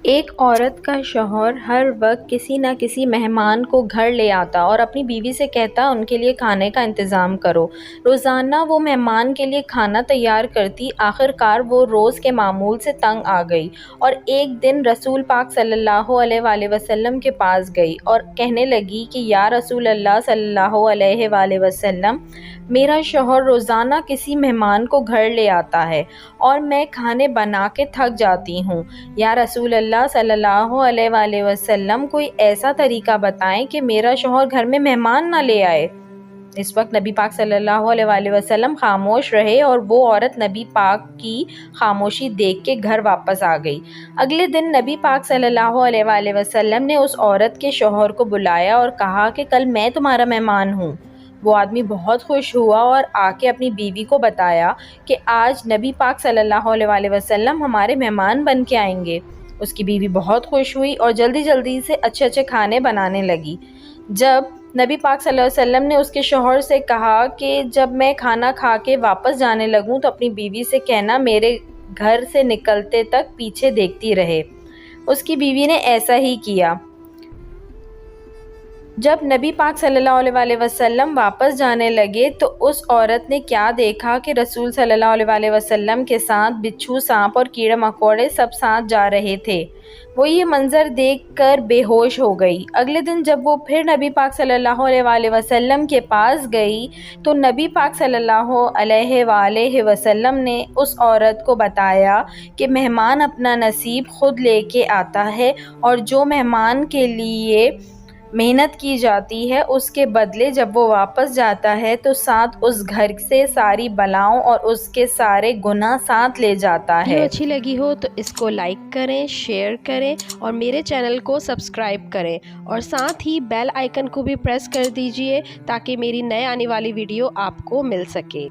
ایک عورت کا شوہر ہر وقت کسی نہ کسی مہمان کو گھر لے آتا اور اپنی بیوی سے کہتا ان کے لیے کھانے کا انتظام کرو۔ روزانہ وہ مہمان کے لیے کھانا تیار کرتی۔ آخر کار وہ روز کے معمول سے تنگ آ گئی اور ایک دن رسول پاک صلی اللہ علیہ وآلہ وسلم کے پاس گئی اور کہنے لگی کہ یا رسول اللہ صلی اللہ علیہ وآلہ وسلم، میرا شوہر روزانہ کسی مہمان کو گھر لے آتا ہے اور میں کھانے بنا کے تھک جاتی ہوں۔ یا رسول اللہ صلی اللہ علیہ وآلہ وسلم، کوئی ایسا طریقہ بتائیں کہ میرا شوہر گھر میں مہمان نہ لے آئے۔ اس وقت نبی پاک صلی اللہ علیہ وآلہ وسلم خاموش رہے اور وہ عورت نبی پاک کی خاموشی دیکھ کے گھر واپس آ گئی۔ اگلے دن نبی پاک صلی اللہ علیہ وآلہ وسلم نے اس عورت کے شوہر کو بلایا اور کہا کہ کل میں تمہارا مہمان ہوں۔ وہ آدمی بہت خوش ہوا اور آ کے اپنی بیوی کو بتایا کہ آج نبی پاک صلی اللہ علیہ وآلہ وسلم ہمارے مہمان بن کے آئیں گے۔ اس کی بیوی بہت خوش ہوئی اور جلدی جلدی سے اچھے اچھے کھانے بنانے لگی۔ جب نبی پاک صلی اللہ علیہ وسلم نے اس کے شوہر سے کہا کہ جب میں کھانا کھا کے واپس جانے لگوں تو اپنی بیوی سے کہنا میرے گھر سے نکلتے تک پیچھے دیکھتی رہے۔ اس کی بیوی نے ایسا ہی کیا۔ جب نبی پاک صلی اللہ علیہ وآلہ وسلم واپس جانے لگے تو اس عورت نے کیا دیکھا کہ رسول صلی اللہ علیہ وآلہ وسلم کے ساتھ بچھو، سانپ اور کیڑے مکوڑے سب ساتھ جا رہے تھے۔ وہ یہ منظر دیکھ کر بے ہوش ہو گئی۔ اگلے دن جب وہ پھر نبی پاک صلی اللہ علیہ وآلہ وسلم کے پاس گئی تو نبی پاک صلی اللہ علیہ وآلہ وسلم نے اس عورت کو بتایا کہ مہمان اپنا نصیب خود لے کے آتا ہے اور جو مہمان کے لیے محنت کی جاتی ہے اس کے بدلے جب وہ واپس جاتا ہے تو ساتھ اس گھر سے ساری بلاؤں اور اس کے سارے گناہ ساتھ لے جاتا ہے۔ ویڈیو اچھی لگی ہو تو اس کو لائک کریں، شیئر کریں اور میرے چینل کو سبسکرائب کریں اور ساتھ ہی بیل آئیکن کو بھی پریس کر دیجئے تاکہ میری نئے آنے والی ویڈیو آپ کو مل سکے۔